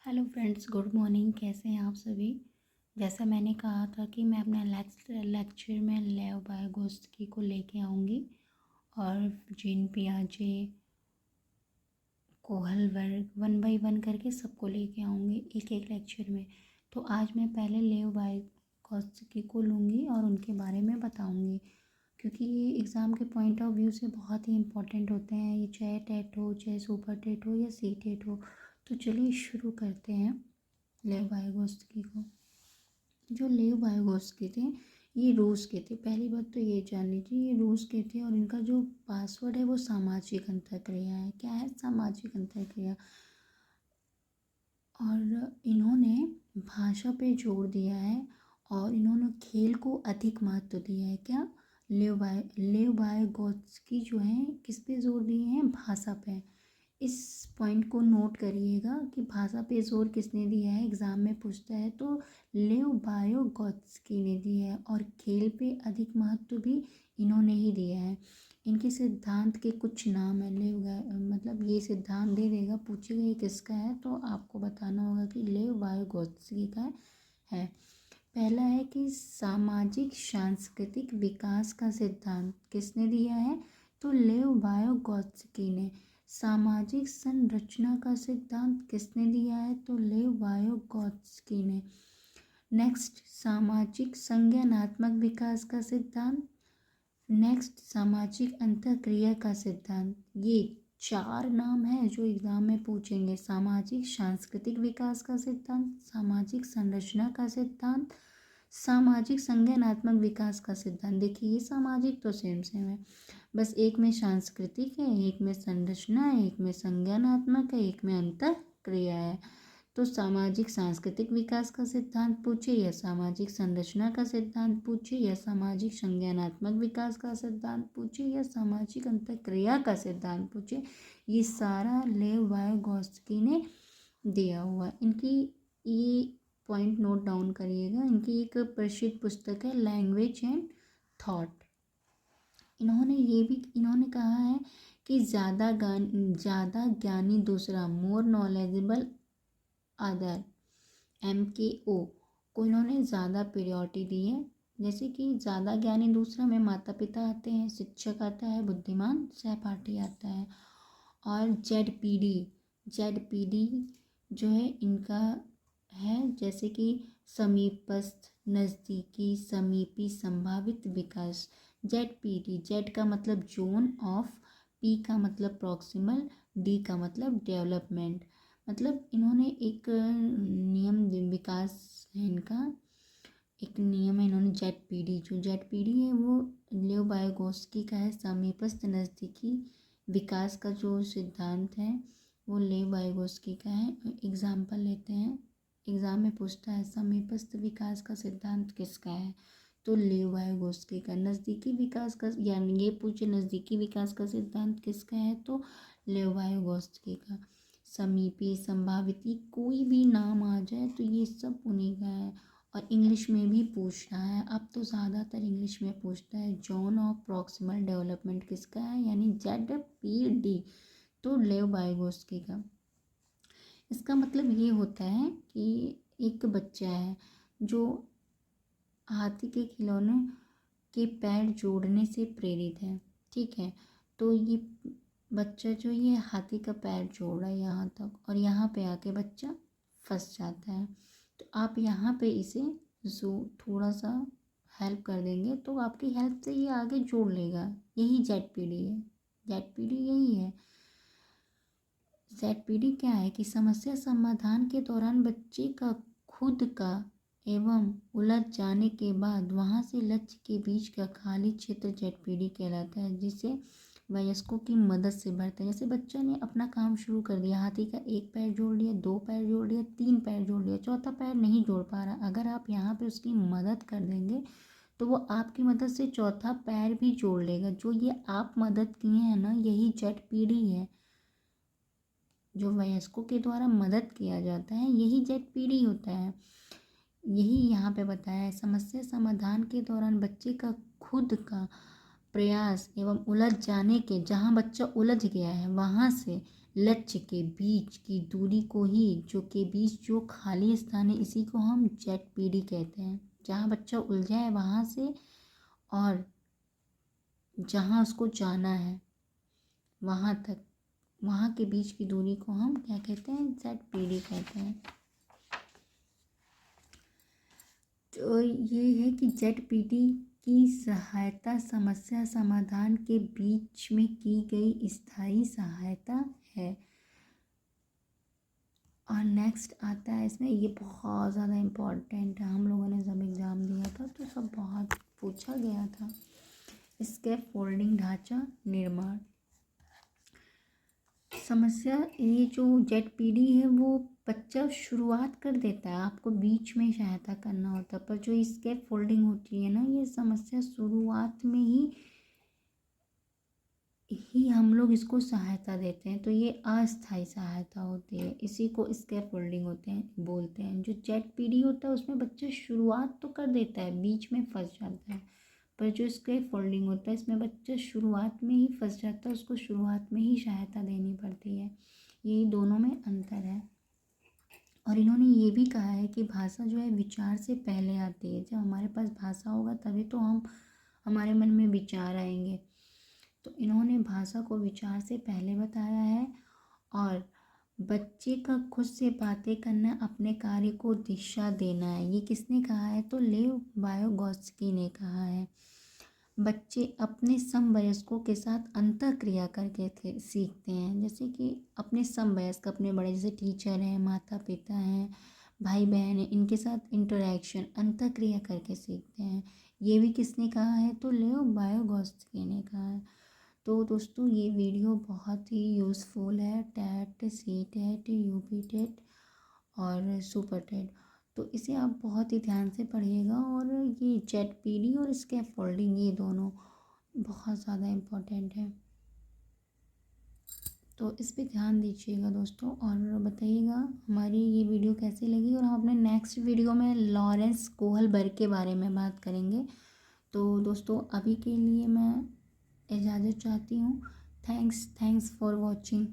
Hello friends, good morning. कैसे हैं आप सभी। जैसा मैंने कहा था कि मैं अपना लेक्चर में लेव वाइगोत्स्की को लेके आऊँगी और जीन पियाजे, कोहलबर्ग वन बाय वन करके सबको लेके आऊँगी एक एक लेक्चर में। तो आज मैं पहले लेव वाइगोत्स्की को लूँगी और उनके बारे में बताऊँगी, क्योंकि ये एग्ज़ाम के पॉइंट ऑफ व्यू से बहुत ही इम्पोर्टेंट होते हैं। ये चाहे टेट हो, चाहे सुपर टेट हो या सी टेट हो। तो चलिए शुरू करते हैं लेव वाइगोत्स्की को। जो लेव वाइगोत्स्की थे ये रूस के थे। पहली बात तो ये जान लीजिए, ये रूस के थे और इनका जो पासवर्ड है वो सामाजिक अंतःक्रिया है। क्या है? सामाजिक अंतःक्रिया। और इन्होंने भाषा पे जोर दिया है और इन्होंने खेल को अधिक महत्व दिया है। क्या? लेव वाइगोत्स्की जो है किस पे जोर दिए हैं? भाषा पे। इस पॉइंट को नोट करिएगा कि भाषा पे जोर किसने दिया है। एग्ज़ाम में पूछता है तो लेव वाइगोत्स्की ने दिया है। और खेल पे अधिक महत्व भी इन्होंने ही दिया है। इनके सिद्धांत के कुछ नाम है। मतलब ये सिद्धांत दे देगा, पूछेगा ये किसका है तो आपको बताना होगा कि लेव वाइगोत्स्की का है। पहला है कि सामाजिक सांस्कृतिक विकास का सिद्धांत किसने दिया है? तो लेव वाइगोत्स्की ने। सामाजिक संरचना का सिद्धांत किसने दिया है? तो लेव वाइगोत्स्की ने। नेक्स्ट, सामाजिक संज्ञानात्मक विकास का सिद्धांत। नेक्स्ट, सामाजिक अंतःक्रिया का सिद्धांत। ये 4 नाम है जो एग्जाम में पूछेंगे। सामाजिक सांस्कृतिक विकास का सिद्धांत, सामाजिक संरचना का सिद्धांत, सामाजिक संज्ञानात्मक विकास का सिद्धांत। देखिए ये सामाजिक तो सेम सेम है, बस एक में सांस्कृतिक है, एक में संरचना है, एक में संज्ञानात्मक है, एक में अंतःक्रिया है। तो सामाजिक सांस्कृतिक विकास का सिद्धांत पूछे या सामाजिक संरचना का सिद्धांत पूछे या सामाजिक संज्ञानात्मक विकास का सिद्धांत पूछे या सामाजिक अंतःक्रिया का सिद्धांत पूछे, ये सारा लेव वाइगोत्स्की ने दिया हुआ। इनकी ये पॉइंट नोट डाउन करिएगा। इनकी एक प्रसिद्ध पुस्तक है लैंग्वेज एंड थॉट। इन्होंने कहा है कि ज़्यादा ज्ञानी दूसरा, मोर नॉलेजेबल अदर, MKO को इन्होंने ज़्यादा प्रायोरिटी दी है। जैसे कि ज़्यादा ज्ञानी दूसरा में माता पिता आते हैं, शिक्षक आता है, बुद्धिमान सहपाठी आता है। और जेड पी डी जो है इनका है, जैसे कि समीपस्थ, नज़दीकी, समीपी, संभावित विकास। जेड का मतलब जोन ऑफ, पी का मतलब प्रॉक्सिमल, डी का मतलब डेवलपमेंट। मतलब इन्होंने एक नियम विकास है इनका, एक नियम है। इन्होंने जेड पी डी है वो लेव वाइगोत्स्की का है। समीपस्थ नज़दीकी विकास का जो सिद्धांत है वो लेव वाइगोत्स्की का है। एग्जाम्पल लेते हैं, एग्ज़ाम में पूछता है समीपस्थ विकास का सिद्धांत किसका है? तो लेव वाइगोत्स्की का। नज़दीकी विकास का, यानी ये पूछे नज़दीकी विकास का सिद्धांत किसका है? तो लेव वाइगोत्स्की का। समीपी, संभावित, कोई भी नाम आ जाए तो ये सब उन्हीं का है। और इंग्लिश में भी पूछ रहा है, अब तो ज़्यादातर इंग्लिश में पूछता है। जोन ऑफ प्रॉक्सिमल डेवलपमेंट किसका है? यानी जेड पी डी, तो लेव वाइगोत्स्की का। इसका मतलब ये होता है कि एक बच्चा है जो हाथी के खिलौने के पैर जोड़ने से प्रेरित है, ठीक है। तो ये बच्चा जो ये हाथी का पैर जोड़ रहा है यहाँ तक, और यहाँ पे आके बच्चा फंस जाता है। तो आप यहाँ पे इसे जो थोड़ा सा हेल्प कर देंगे तो आपकी हेल्प से ये आगे जोड़ लेगा। यही जेड पी डी यही है। जेड क्या है कि समस्या समाधान के दौरान बच्चे का खुद का एवं उलझ जाने के बाद वहां से लक्ष्य के बीच का खाली क्षेत्र जेड कहलाता है, जिसे वयस्कों की मदद से भरते हैं। जैसे बच्चा ने अपना काम शुरू कर दिया, हाथी का एक पैर जोड़ लिया, 2 पैर जोड़ लिया, 3 पैर जोड़ लिया, चौथा पैर नहीं जोड़ पा रहा। अगर आप यहाँ पे उसकी मदद कर देंगे तो वो आपकी मदद से चौथा पैर भी जोड़ लेगा। जो ये आप मदद किए हैं ना, यही जेड है। जो वयस्कों के द्वारा मदद किया जाता है यही जेड होता है। यही यहाँ पे बताया है। समस्या समाधान के दौरान बच्चे का खुद का प्रयास एवं उलझ जाने के, जहाँ बच्चा उलझ गया है वहाँ से लक्ष्य के बीच की दूरी को ही, जो के बीच जो खाली स्थान है, इसी को हम जेट पीडी कहते हैं। जहाँ बच्चा उलझा है वहाँ से और जहाँ उसको जाना है वहाँ तक, वहाँ के बीच की दूरी को हम क्या कहते हैं? जेट पीडी कहते हैं। तो ये है कि जेट पीडी की सहायता समस्या समाधान के बीच में की गई स्थायी सहायता है। और नेक्स्ट आता है इसमें, ये बहुत ज़्यादा इम्पोर्टेंट है, हम लोगों ने जब एग्ज़ाम दिया था तो सब बहुत पूछा गया था। स्कैफोल्डिंग ढांचा निर्माण समस्या, ये जो जेट पीडी है वो बच्चा शुरुआत कर देता है, आपको बीच में सहायता करना होता है, पर जो स्कैफोल्डिंग होती है ना, ये समस्या शुरुआत में ही हम लोग इसको सहायता देते हैं, तो ये अस्थायी सहायता होती है, इसी को स्कैफोल्डिंग होते हैं बोलते हैं। जो जेट पीडी होता है उसमें बच्चा शुरुआत तो कर देता है, बीच में फंस जाता है, पर जो स्कैफोल्डिंग होता है इसमें बच्चा शुरुआत में ही फंस जाता है, उसको शुरुआत में ही सहायता देनी पड़ती है। यही दोनों में अंतर है। और इन्होंने ये भी कहा है कि भाषा जो है विचार से पहले आती है। जब हमारे पास भाषा होगा तभी तो हमारे मन में विचार आएंगे। तो इन्होंने भाषा को विचार से पहले बताया है। और बच्चे का खुद से बातें करना, अपने कार्य को दिशा देना है। ये किसने कहा है? तो लेव वायगोत्स्की ने कहा है। बच्चे अपने समवयस्कों के साथ अंतःक्रिया करके सीखते हैं, जैसे कि अपने समवयस्क, अपने बड़े, जैसे टीचर हैं, माता पिता हैं, भाई बहन हैं, इनके साथ इंटरेक्शन, अंतःक्रिया करके सीखते हैं। ये भी किसने कहा है? तो लेव वायगोत्स्की ने कहा है। तो दोस्तों ये वीडियो बहुत ही यूज़फुल है TET, C TET, UP TET और सुपर टेट। तो इसे आप बहुत ही ध्यान से पढ़िएगा। और ये जेट पीडी और स्कैफोल्डिंग, ये दोनों बहुत ज़्यादा इम्पोर्टेंट है, तो इस पे ध्यान दीजिएगा दोस्तों। और बताइएगा हमारी ये वीडियो कैसी लगी। और हम अपने नेक्स्ट वीडियो में लॉरेंस कोहलबर्ग के बारे में बात करेंगे। तो दोस्तों अभी के लिए मैं इजाज़त चाहती हूँ। Thanks for watching.